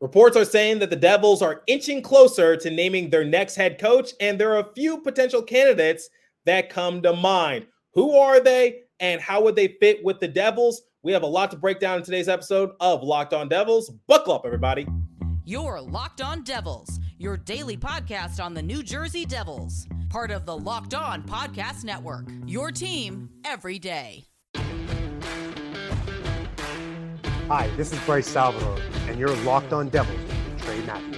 Reports are saying that the Devils are inching closer to naming their next head coach, and there are a few potential candidates that come to mind. Who are they, and how would they fit with the Devils? We have a lot to break down in today's episode of Locked On Devils. Buckle up, everybody. You're Locked On Devils, your daily podcast on the New Jersey Devils, part of the Locked On Podcast Network, your team every day. Hi, this is Bryce Salvador, and you're Locked On Devils with Trey Matthews.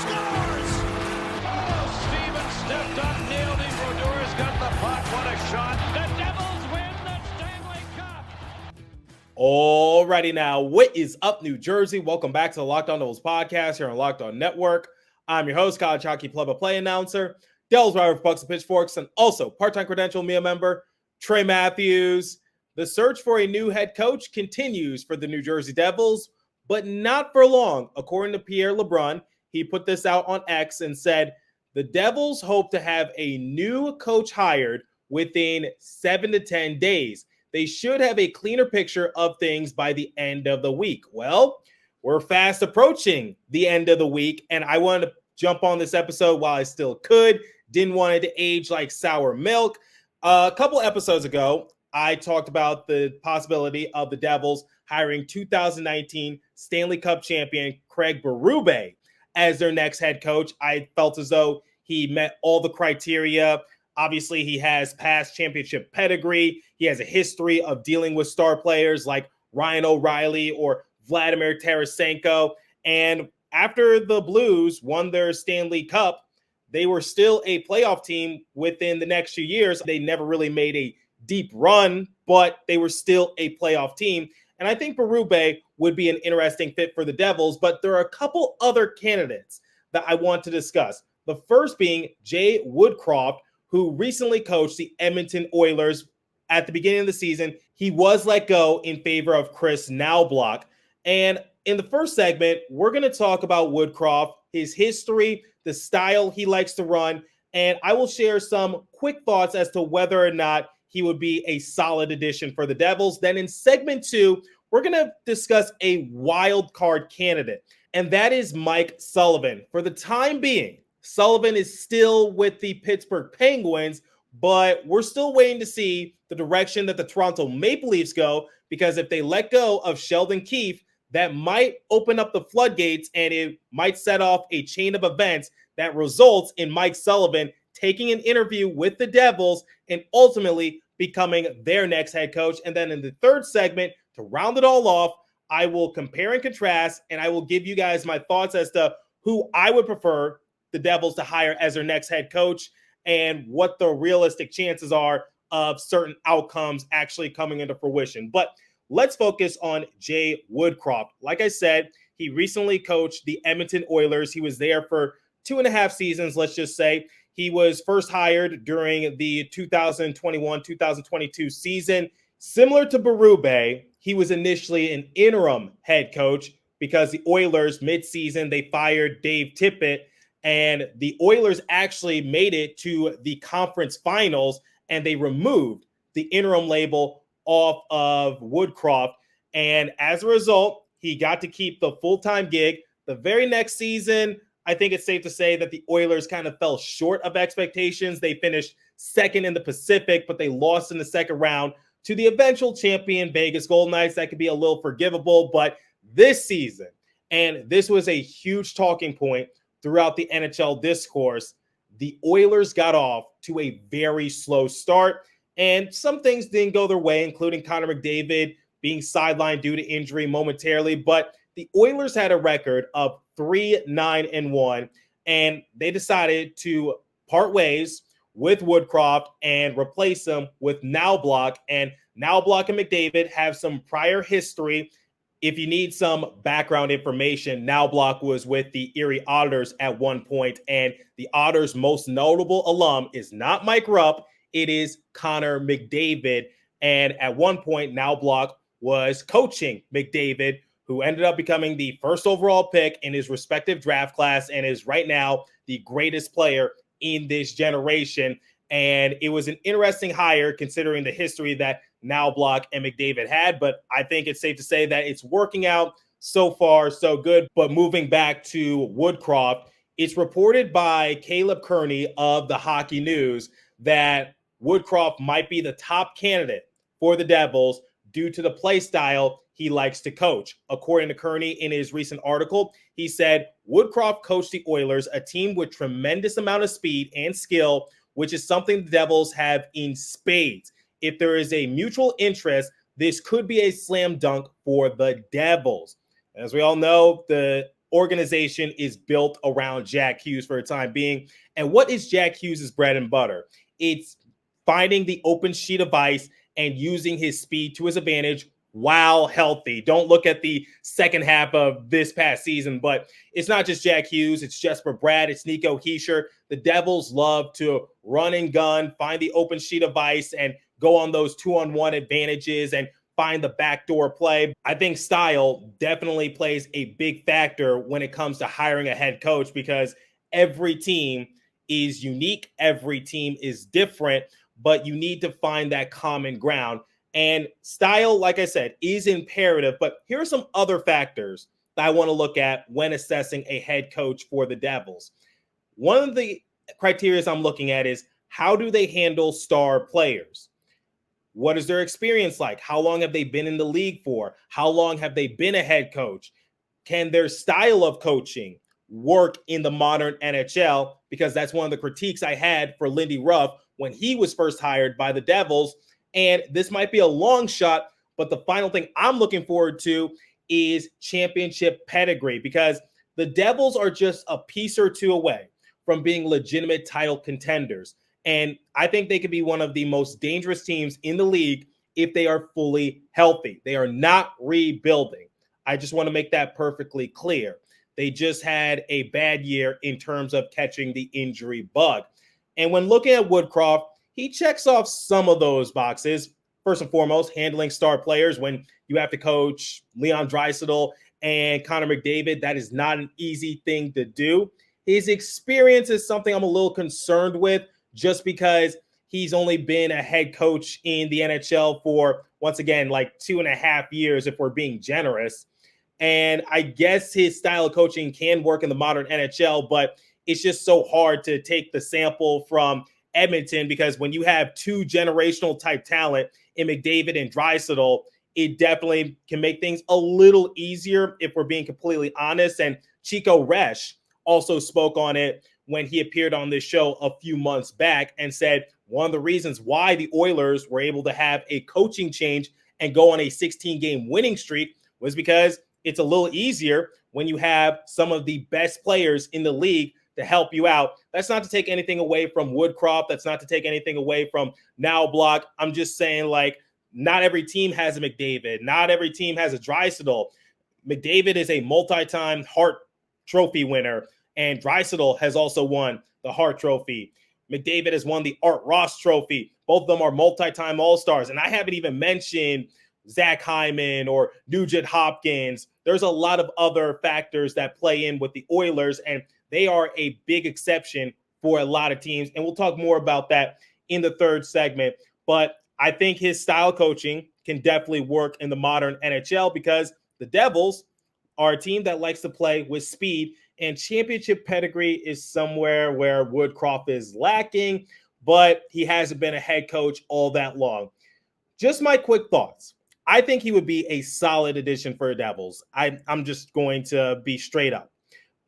Scores! Oh, Steven stepped up, nailed it. Brodor's got the puck. What a shot. The Devils win the Stanley Cup. Alrighty now, what is up, New Jersey? Welcome back to the Locked On Devils podcast here on Locked On Network. I'm your host, college hockey play-by-play announcer, Devils writer for Pucks and Pitchforks, and also part-time credential MIA member, Trey Matthews. The search for a new head coach continues for the New Jersey Devils, but not for long. According to Pierre LeBrun, he put this out on X and said, the Devils hope to have a new coach hired within 7 to 10 days. They should have a cleaner picture of things by the end of the week. Well, we're fast approaching the end of the week, and I wanted to jump on this episode while I still could. Didn't want it to age like sour milk. A couple episodes ago, I talked about the possibility of the Devils hiring 2019 Stanley Cup champion Craig Berube as their next head coach. I felt as though he met all the criteria. Obviously, he has past championship pedigree. He has a history of dealing with star players like Ryan O'Reilly or Vladimir Tarasenko. And after the Blues won their Stanley Cup, they were still a playoff team within the next few years. They never really made a deep run, but they were still a playoff team. And I think Berube would be an interesting fit for the Devils, but there are a couple other candidates that I want to discuss. The first being Jay Woodcroft, who recently coached the Edmonton Oilers at the beginning of the season. He was let go in favor of Chris Knaublach. And in the first segment, we're going to talk about Woodcroft, his history, the style he likes to run, and I will share some quick thoughts as to whether or not he would be a solid addition for the Devils. Then in segment 2, we're going to discuss a wild card candidate, and that is Mike Sullivan. For the time being, Sullivan is still with the Pittsburgh Penguins, but we're still waiting to see the direction that the Toronto Maple Leafs go, because if they let go of Sheldon Keefe, that might open up the floodgates and it might set off a chain of events that results in Mike Sullivan taking an interview with the Devils and ultimately becoming their next head coach. And then in the third segment, to round it all off, I will compare and contrast, and I will give you guys my thoughts as to who I would prefer the Devils to hire as their next head coach and what the realistic chances are of certain outcomes actually coming into fruition. But let's focus on Jay Woodcroft. Like I said, he recently coached the Edmonton Oilers. He was there for 2.5 seasons, let's just say. He was first hired during the 2021-2022 season. Similar to Berube, he was initially an interim head coach because the Oilers midseason, they fired Dave Tippett, and the Oilers actually made it to the conference finals, and they removed the interim label off of Woodcroft. And as a result, he got to keep the full-time gig. The very next season, I think it's safe to say that the Oilers kind of fell short of expectations. They finished second in the Pacific, but they lost in the second round to the eventual champion Vegas Golden Knights. That could be a little forgivable, but this season, and this was a huge talking point throughout the NHL discourse, the Oilers got off to a very slow start, and some things didn't go their way, including Connor McDavid being sidelined due to injury momentarily, but the Oilers had a record of 3-9-1, and they decided to part ways with Woodcroft and replace him with Knaublach. And Knaublach and McDavid have some prior history. If you need some background information, Knaublach was with the Erie Otters at one point, and the Otters' most notable alum is not Mike Rupp, it is Connor McDavid. And at one point, Knaublach was coaching McDavid, who ended up becoming the first overall pick in his respective draft class and is right now the greatest player in this generation. And it was an interesting hire considering the history that Knaublach and McDavid had, but I think it's safe to say that it's working out so far, so good. But moving back to Woodcroft, it's reported by Caleb Kearney of the Hockey News that Woodcroft might be the top candidate for the Devils due to the play style he likes to coach. According to Kearney, in his recent article, he said Woodcroft coached the Oilers, a team with tremendous amount of speed and skill, which is something the Devils have in spades. If there is a mutual interest, this could be a slam dunk for the Devils. As we all know, the organization is built around Jack Hughes for the time being. And what is Jack Hughes' bread and butter? It's finding the open sheet of ice and using his speed to his advantage while healthy. Don't look at the second half of this past season, but it's not just Jack Hughes. It's Jesper Bratt. It's Nico Hischier. The Devils love to run and gun, find the open sheet of ice, and go on those 2-on-1 advantages and find the backdoor play. I think style definitely plays a big factor when it comes to hiring a head coach because every team is unique. Every team is different, but you need to find that common ground. And style, like I said, is imperative. But here are some other factors that I want to look at when assessing a head coach for the Devils. One of the criteria I'm looking at is how do they handle star players? What is their experience like? How long have they been in the league for? How long have they been a head coach? Can their style of coaching work in the modern NHL? Because that's one of the critiques I had for Lindy Ruff when he was first hired by the Devils. And this might be a long shot, but the final thing I'm looking forward to is championship pedigree, because the Devils are just a piece or two away from being legitimate title contenders. And I think they could be one of the most dangerous teams in the league if they are fully healthy. They are not rebuilding. I just want to make that perfectly clear. They just had a bad year in terms of catching the injury bug. And when looking at Woodcroft, he checks off some of those boxes. First and foremost, handling star players when you have to coach Leon Draisaitl and Connor McDavid. That is not an easy thing to do. His experience is something I'm a little concerned with, just because he's only been a head coach in the NHL for, once again, like 2.5 years, if we're being generous. And I guess his style of coaching can work in the modern NHL, but it's just so hard to take the sample from Edmonton, because when you have two generational type talent in McDavid and Draisaitl, it definitely can make things a little easier if we're being completely honest. And Chico Resch also spoke on it when he appeared on this show a few months back and said one of the reasons why the Oilers were able to have a coaching change and go on a 16-game winning streak was because it's a little easier when you have some of the best players in the league to help you out. That's not to take anything away from Woodcroft. That's not to take anything away from Now Block. I'm just saying, like, not every team has a McDavid. Not every team has a Draisaitl. McDavid is a multi-time Hart Trophy winner, and Draisaitl has also won the Hart Trophy. McDavid has won the Art Ross Trophy. Both of them are multi-time All-Stars. And I haven't even mentioned Zach Hyman or Nugent Hopkins. There's a lot of other factors that play in with the Oilers, and they are a big exception for a lot of teams. And we'll talk more about that in the third segment. But I think his style coaching can definitely work in the modern NHL, because the Devils are a team that likes to play with speed, and championship pedigree is somewhere where Woodcroft is lacking, but he hasn't been a head coach all that long. Just my quick thoughts. I think he would be a solid addition for the Devils. I'm just going to be straight up.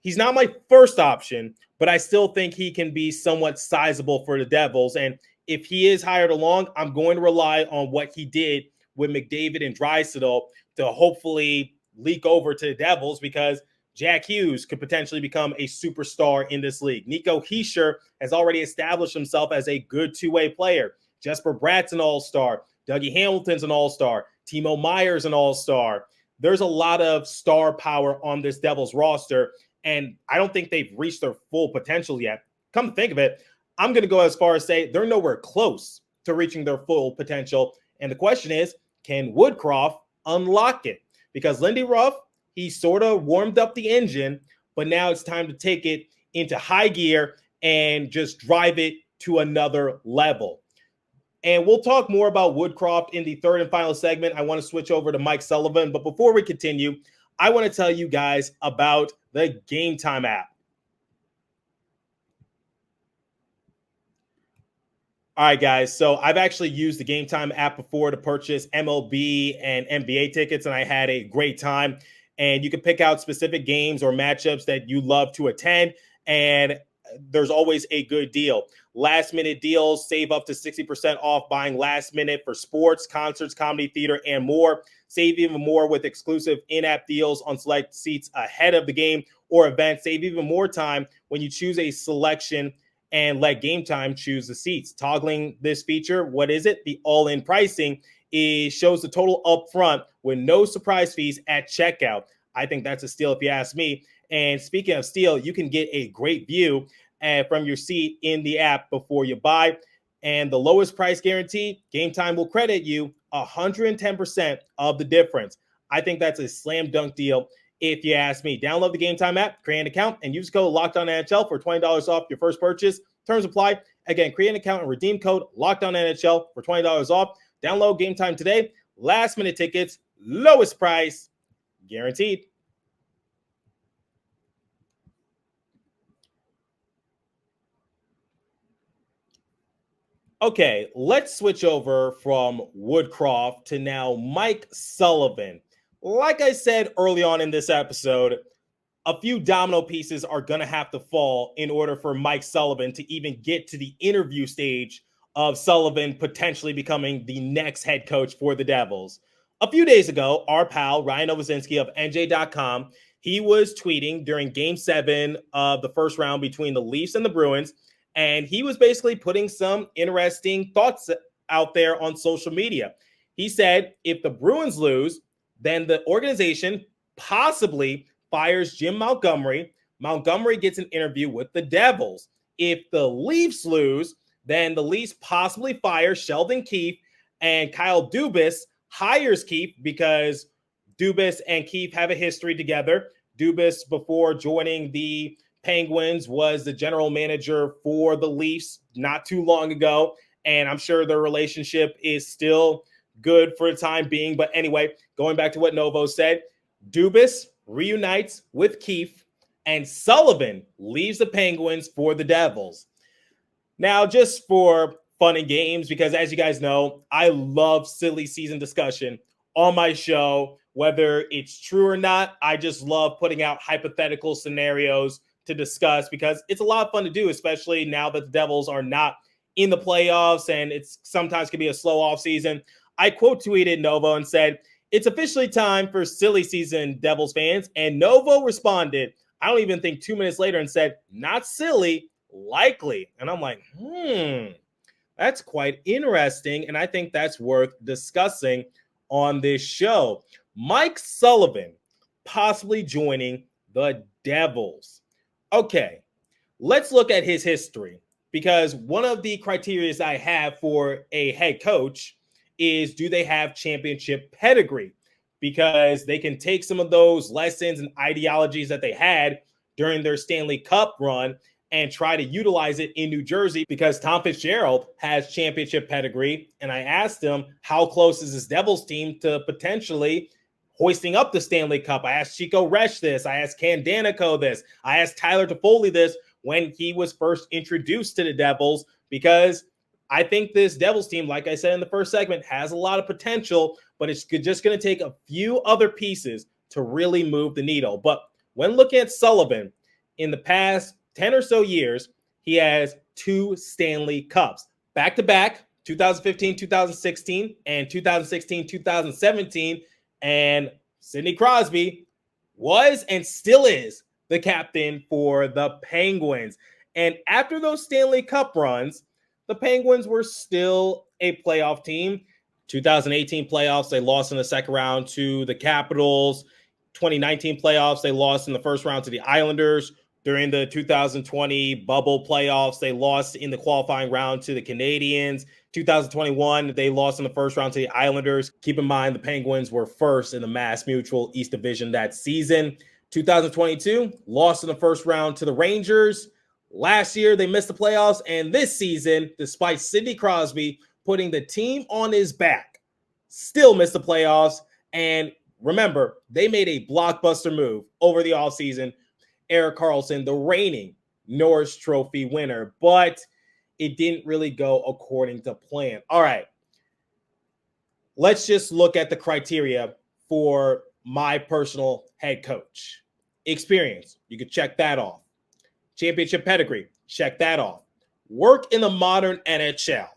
He's not my first option, but I still think he can be somewhat sizable for the Devils. And if he is hired along, I'm going to rely on what he did with McDavid and Draisaitl to hopefully leak over to the Devils, because Jack Hughes could potentially become a superstar in this league. Nico Hischier has already established himself as a good two-way player. Jesper Bratt's an all-star. Dougie Hamilton's an all-star. Timo Meyer's an all-star. There's a lot of star power on this Devils roster, and I don't think they've reached their full potential yet. Come to think of it, I'm going to go as far as say they're nowhere close to reaching their full potential. And the question is, can Woodcroft unlock it? Because Lindy Ruff, he sort of warmed up the engine, but now it's time to take it into high gear and just drive it to another level. And we'll talk more about Woodcroft in the third and final segment. I want to switch over to Mike Sullivan. But before we continue, I want to tell you guys about the Game Time app. All right, guys. So I've actually used the Game Time app before to purchase MLB and NBA tickets, and I had a great time. And you can pick out specific games or matchups that you love to attend, and there's always a good deal. Last minute deals, save up to 60% off buying last minute for sports, concerts, comedy, theater, and more. Save even more with exclusive in-app deals on select seats ahead of the game or event. Save even more time when you choose a selection and let Game Time choose the seats. Toggling this feature, what is it? The all-in pricing shows the total up front with no surprise fees at checkout. I think that's a steal if you ask me. And speaking of steal, you can get a great view from your seat in the app before you buy. And the lowest price guarantee, Game Time will credit you 110% of the difference. I think that's a slam dunk deal if you ask me. Download the Game Time app, create an account, and use code LOCKEDONNHL for $20 off your first purchase. Terms apply. Again, create an account and redeem code LOCKEDONNHL for $20 off. Download Game Time today. Last minute tickets, lowest price, guaranteed. Okay, let's switch over from Woodcroft to now Mike Sullivan. Like I said early on in this episode, a few domino pieces are going to have to fall in order for Mike Sullivan to even get to the interview stage of Sullivan potentially becoming the next head coach for the Devils. A few days ago, our pal Ryan Novozinski of NJ.com, he was tweeting during Game 7 of the first round between the Leafs and the Bruins, and he was basically putting some interesting thoughts out there on social media. He said if the Bruins lose, then the organization possibly fires Jim Montgomery. Montgomery gets an interview with the Devils. If the Leafs lose, then the Leafs possibly fire Sheldon Keefe, and Kyle Dubas hires Keefe because Dubas and Keefe have a history together. Dubas, before joining the Penguins, was the general manager for the Leafs not too long ago, and I'm sure their relationship is still good for the time being. But anyway, going back to what Novo said, Dubas reunites with Keefe, and Sullivan leaves the Penguins for the Devils. Now, just for fun and games, because as you guys know, I love silly season discussion on my show, whether it's true or not. I just love putting out hypothetical scenarios to discuss because it's a lot of fun to do, especially now that the Devils are not in the playoffs and it's sometimes can be a slow off season. I quote tweeted Novo and said, "It's officially time for silly season, Devils fans." And Novo responded, I don't even think 2 minutes later, and said, "Not silly, likely." And I'm like, that's quite interesting. And I think that's worth discussing on this show. Mike Sullivan possibly joining the Devils. Okay, let's look at his history, because one of the criteria I have for a head coach is, do they have championship pedigree? Because they can take some of those lessons and ideologies that they had during their Stanley Cup run and try to utilize it in New Jersey, because Tom Fitzgerald has championship pedigree. And I asked him, how close is this Devils team to potentially hoisting up the Stanley Cup? I asked Chico Resch this. I asked Ken Danico this. I asked Tyler Toffoli this when he was first introduced to the Devils, because I think this Devils team, like I said in the first segment, has a lot of potential, but it's just going to take a few other pieces to really move the needle. But when looking at Sullivan, in the past 10 or so years, he has 2 Stanley Cups, back-to-back, 2015, 2016, and 2016, 2017. And Sidney Crosby was and still is the captain for the Penguins. And after those Stanley Cup runs, the Penguins were still a playoff team. 2018 playoffs, they lost in the second round to the Capitals. 2019 playoffs, they lost in the first round to the Islanders. During the 2020 bubble playoffs, they lost in the qualifying round to the Canadiens. 2021, they lost in the first round to the Islanders. Keep in mind, the Penguins were first in the Mass Mutual East Division that season. 2022, lost in the first round to the Rangers. Last year, they missed the playoffs. And this season, despite Sidney Crosby putting the team on his back, still missed the playoffs. And remember, they made a blockbuster move over the offseason. Erik Karlsson, the reigning Norris Trophy winner, but it didn't really go according to plan. All right. Let's just look at the criteria for my personal head coach. Experience, you could check that off. Championship pedigree, check that off. Work in the modern NHL.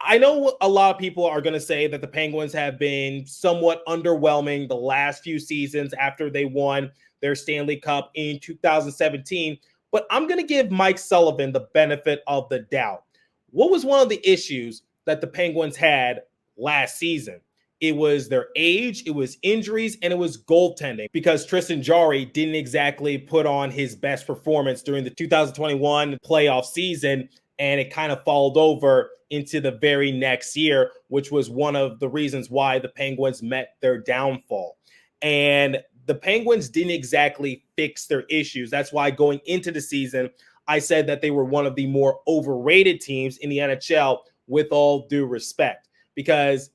I know a lot of people are going to say that the Penguins have been somewhat underwhelming the last few seasons after they won their Stanley Cup in 2017, but I'm going to give Mike Sullivan the benefit of the doubt. What was one of the issues that the Penguins had last season? It was their age, it was injuries, and it was goaltending, because Tristan Jarry didn't exactly put on his best performance during the 2021 playoff season, and it kind of followed over into the very next year, which was one of the reasons why the Penguins met their downfall. And the Penguins didn't exactly fix their issues. That's why going into the season, I said that they were one of the more overrated teams in the NHL, with all due respect, because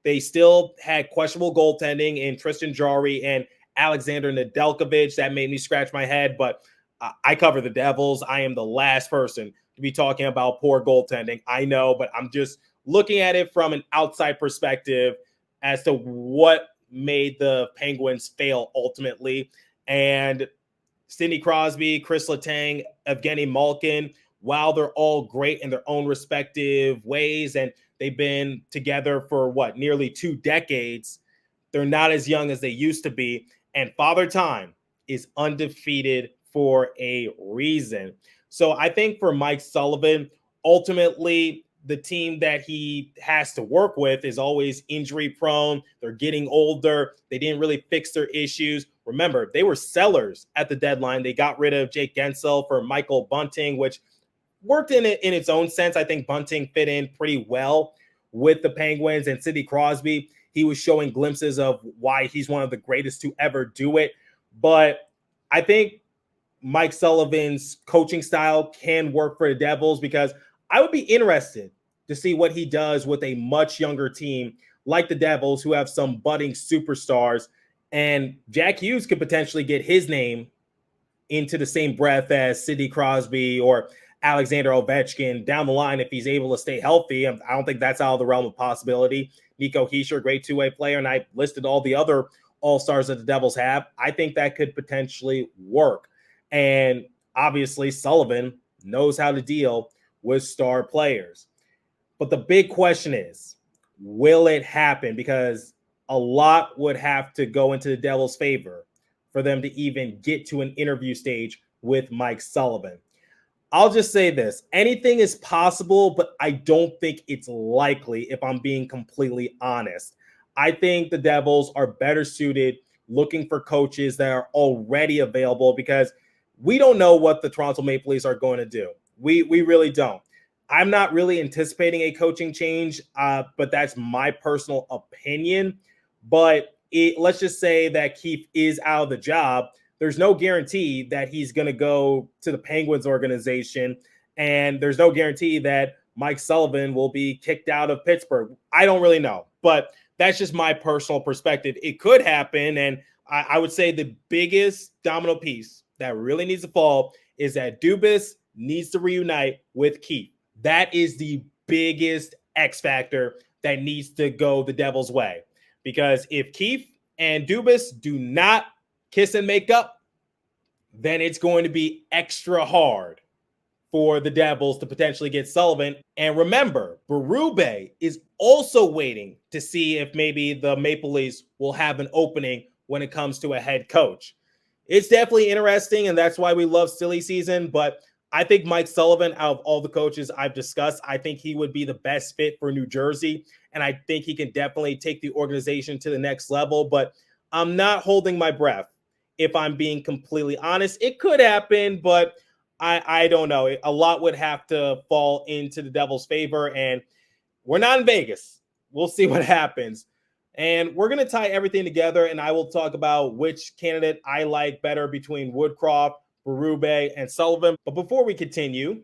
they still had questionable goaltending in Tristan Jarry and Alexander Nedeljkovic. That made me scratch my head, but I cover the Devils. I am the last person to be talking about poor goaltending. I know, but I'm just looking at it from an outside perspective as to what made the Penguins fail ultimately. And Sidney Crosby, Chris Letang, Evgeny Malkin, while they're all great in their own respective ways, and they've been together for nearly 2 decades, they're not as young as they used to be. And Father Time is undefeated for a reason. So I think for Mike Sullivan, ultimately, the team that he has to work with is always injury prone. They're getting older. They didn't really fix their issues. Remember, they were sellers at the deadline. They got rid of Jake Gensel for Michael Bunting, which worked in its own sense. I think Bunting fit in pretty well with the Penguins. And Sidney Crosby, he was showing glimpses of why he's one of the greatest to ever do it. But I think Mike Sullivan's coaching style can work for the Devils, because I would be interested to see what he does with a much younger team like the Devils, who have some budding superstars. And Jack Hughes could potentially get his name into the same breath as Sidney Crosby or Alexander Ovechkin down the line if he's able to stay healthy. I don't think that's out of the realm of possibility. Nico Hischier, great two-way player, and I listed all the other all-stars that the Devils have. I think that could potentially work. And obviously, Sullivan knows how to deal with star players. But the big question is, will it happen? Because a lot would have to go into the Devils' favor for them to even get to an interview stage with Mike Sullivan. I'll just say this. Anything is possible, but I don't think it's likely, if I'm being completely honest. I think the Devils are better suited looking for coaches that are already available, because we don't know what the Toronto Maple Leafs are going to do. We really don't. I'm not really anticipating a coaching change, but that's my personal opinion. But let's just say that Keefe is out of the job. There's no guarantee that he's going to go to the Penguins organization, and there's no guarantee that Mike Sullivan will be kicked out of Pittsburgh. I don't really know, but that's just my personal perspective. It could happen, and I would say the biggest domino piece that really needs to fall is that Dubas needs to reunite with Keefe. That is the biggest X factor that needs to go the Devils' way. Because if Keefe and Dubas do not kiss and make up, then it's going to be extra hard for the Devils to potentially get Sullivan. And remember, Berube is also waiting to see if maybe the Maple Leafs will have an opening when it comes to a head coach. It's definitely interesting, and that's why we love silly season. But I think Mike Sullivan, out of all the coaches I've discussed, I think he would be the best fit for New Jersey. And I think he can definitely take the organization to the next level. But I'm not holding my breath, if I'm being completely honest. It could happen, but I don't know. A lot would have to fall into the Devils' favor. And we're not in Vegas. We'll see what happens. And we're going to tie everything together, and I will talk about which candidate I like better between Woodcroft, Berube, and Sullivan. But before we continue,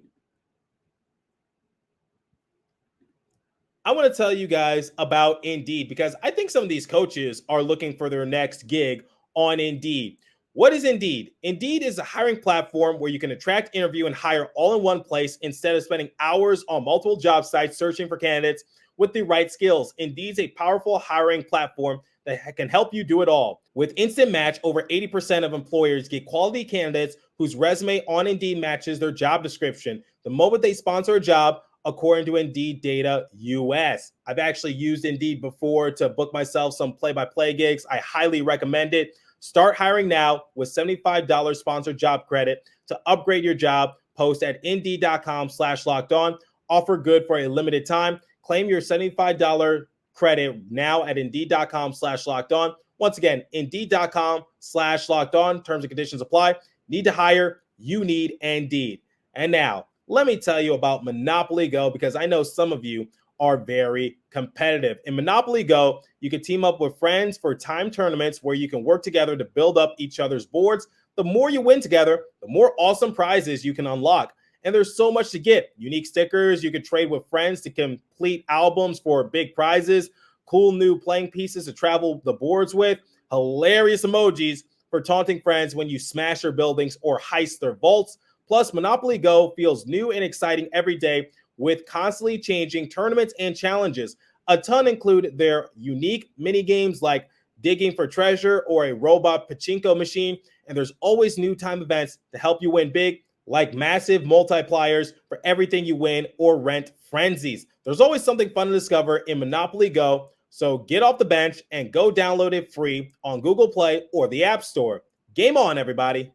I want to tell you guys about Indeed because I think some of these coaches are looking for their next gig on Indeed. What is Indeed? Indeed is a hiring platform where you can attract, interview, and hire all in one place instead of spending hours on multiple job sites searching for candidates with the right skills. Indeed's a powerful hiring platform that can help you do it all. With Instant Match, over 80% of employers get quality candidates whose resume on Indeed matches their job description the moment they sponsor a job, according to Indeed Data US. I've actually used Indeed before to book myself some play-by-play gigs. I highly recommend it. Start hiring now with $75 sponsored job credit to upgrade your job. Post at Indeed.com/lockedon. Offer good for a limited time. Claim your $75 credit now at Indeed.com/lockedon. Once again, Indeed.com/lockedon. Terms and conditions apply. Need to hire? You need Indeed. And now, let me tell you about Monopoly Go because I know some of you are very competitive. In Monopoly Go, you can team up with friends for time tournaments where you can work together to build up each other's boards. The more you win together, the more awesome prizes you can unlock. And there's so much to get. Unique stickers, you can trade with friends to complete albums for big prizes, cool new playing pieces to travel the boards with, hilarious emojis for taunting friends when you smash their buildings or heist their vaults. Plus, Monopoly Go feels new and exciting every day with constantly changing tournaments and challenges. A ton include their unique mini games like digging for treasure or a robot pachinko machine. And there's always new time events to help you win big, like massive multipliers for everything you win or rent frenzies. There's always something fun to discover in Monopoly Go. So get off the bench and go download it free on Google Play or the App Store. Game on, everybody.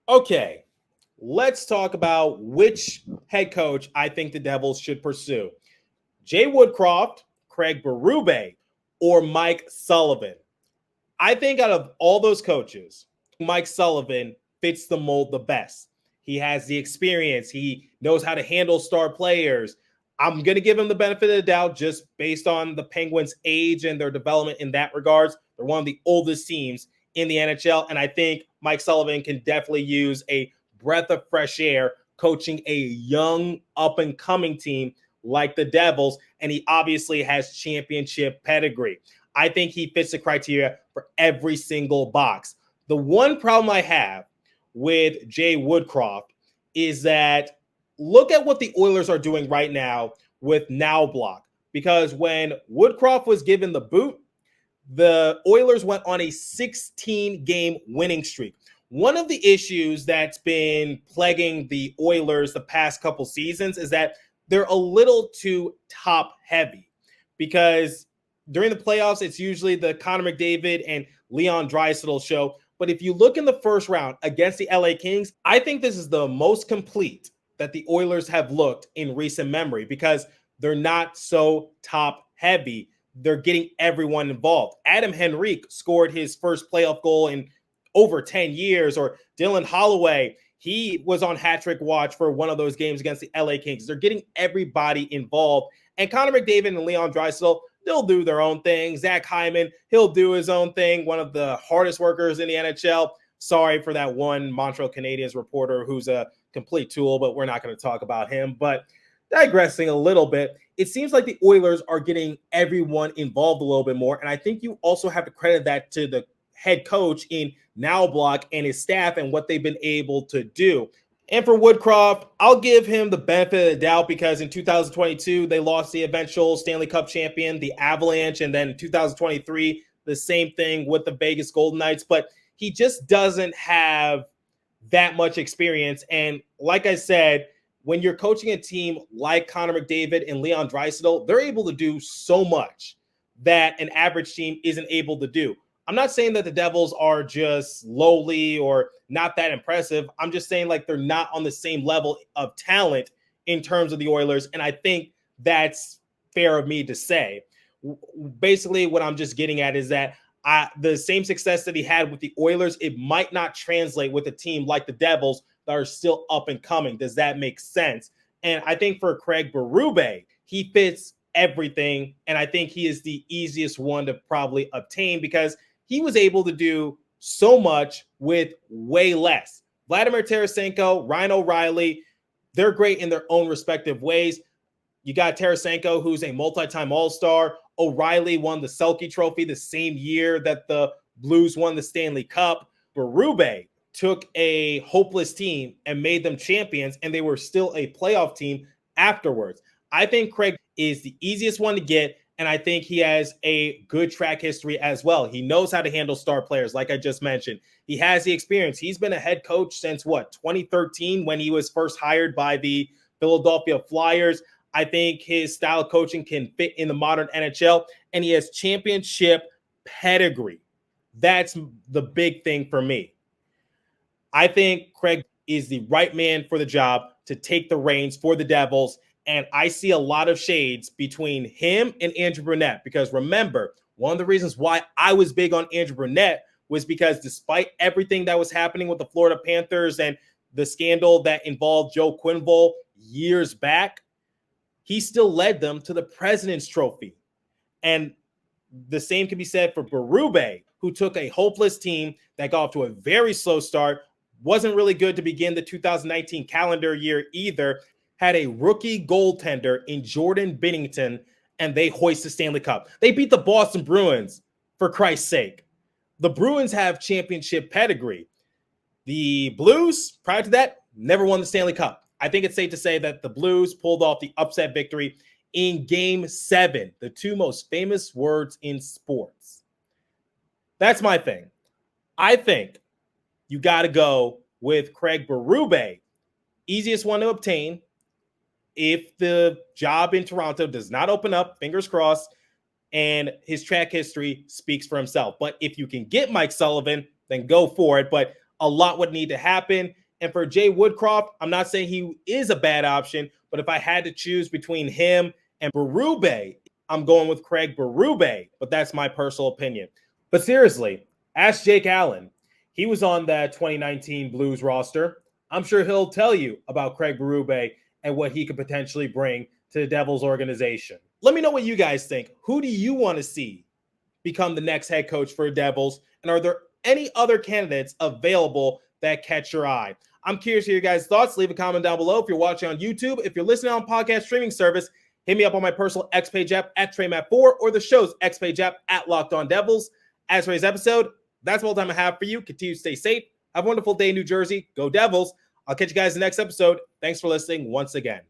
Okay, let's talk about which head coach I think the Devils should pursue. Jay Woodcroft, Craig Berube, or Mike Sullivan. I think out of all those coaches, Mike Sullivan fits the mold the best. He has the experience. He knows how to handle star players. I'm going to give him the benefit of the doubt just based on the Penguins' age and their development in that regards. They're one of the oldest teams in the NHL, and I think Mike Sullivan can definitely use a breath of fresh air coaching a young up-and-coming team like the Devils, and he obviously has championship pedigree. I think he fits the criteria for every single box. The one problem I have with Jay Woodcroft is that look at what the Oilers are doing right now with Now Block, because when Woodcroft was given the boot, the Oilers went on a 16-game winning streak. One of the issues that's been plaguing the Oilers the past couple seasons is that they're a little too top-heavy because during the playoffs, it's usually the Connor McDavid and Leon Draisaitl show. But if you look in the first round against the LA Kings, I think this is the most complete that the Oilers have looked in recent memory because they're not so top-heavy. They're getting everyone involved. Adam Henrique scored his first playoff goal in over 10 years, or Dylan Holloway, he was on hat trick watch for one of those games against the LA Kings. They're getting everybody involved. And Connor McDavid and Leon Draisaitl, they'll do their own thing. Zach Hyman, he'll do his own thing. One of the hardest workers in the NHL. Sorry for that one Montreal Canadiens reporter who's a complete tool, but we're not going to talk about him. But digressing a little bit, it seems like the Oilers are getting everyone involved a little bit more. And I think you also have to credit that to the head coach in Now Block and his staff and what they've been able to do. And for Woodcroft, I'll give him the benefit of the doubt because in 2022, they lost the eventual Stanley Cup champion, the Avalanche. And then in 2023, the same thing with the Vegas Golden Knights. But he just doesn't have that much experience. And like I said, when you're coaching a team like Connor McDavid and Leon Draisaitl, they're able to do so much that an average team isn't able to do. I'm not saying that the Devils are just lowly or not that impressive. I'm just saying like they're not on the same level of talent in terms of the Oilers. And I think that's fair of me to say. Basically, what I'm just getting at is that the same success that he had with the Oilers, it might not translate with a team like the Devils that are still up and coming. Does that make sense? And I think for Craig Berube, he fits everything. And I think he is the easiest one to probably obtain because he was able to do so much with way less. Vladimir Tarasenko, Ryan O'Reilly, they're great in their own respective ways. You got Tarasenko, who's a multi-time All-Star. O'Reilly won the Selke Trophy the same year that the Blues won the Stanley Cup. Berube took a hopeless team and made them champions, and they were still a playoff team afterwards. I think Craig is the easiest one to get, and I think he has a good track history as well. He knows how to handle star players, like I just mentioned. He has the experience. He's been a head coach since, 2013 when he was first hired by the Philadelphia Flyers. I think his style of coaching can fit in the modern NHL, and he has championship pedigree. That's the big thing for me. I think Craig is the right man for the job to take the reins for the Devils, and I see a lot of shades between him and Andrew Brunette, because remember, one of the reasons why I was big on Andrew Brunette was because despite everything that was happening with the Florida Panthers and the scandal that involved Joe Quenneville years back, he still led them to the President's Trophy. And the same can be said for Berube, who took a hopeless team that got off to a very slow start, wasn't really good to begin the 2019 calendar year either, had a rookie goaltender in Jordan Binnington, and they hoist the Stanley Cup. They beat the Boston Bruins, for Christ's sake. The Bruins have championship pedigree. The Blues, prior to that, never won the Stanley Cup. I think it's safe to say that the Blues pulled off the upset victory in Game 7, the two most famous words in sports. That's my thing. I think you got to go with Craig Berube, easiest one to obtain. If the job in Toronto does not open up, fingers crossed, and his track history speaks for himself. But if you can get Mike Sullivan, then go for it. But a lot would need to happen. And for Jay Woodcroft, I'm not saying he is a bad option, but if I had to choose between him and Berube, I'm going with Craig Berube. But that's my personal opinion. But seriously, ask Jake Allen. He was on that 2019 Blues roster. I'm sure he'll tell you about Craig Berube and what he could potentially bring to the Devils organization. Let me know what you guys think. Who do you want to see become the next head coach for the Devils? And are there any other candidates available that catch your eye? I'm curious to hear your guys' thoughts. Leave a comment down below if you're watching on YouTube. If you're listening on podcast streaming service, hit me up on my personal X Page app at TreyMatt4 or the show's X Page app at Locked On Devils. As for today's episode, that's all the time I have for you. Continue to stay safe. Have a wonderful day in New Jersey. Go Devils. I'll catch you guys in the next episode. Thanks for listening once again.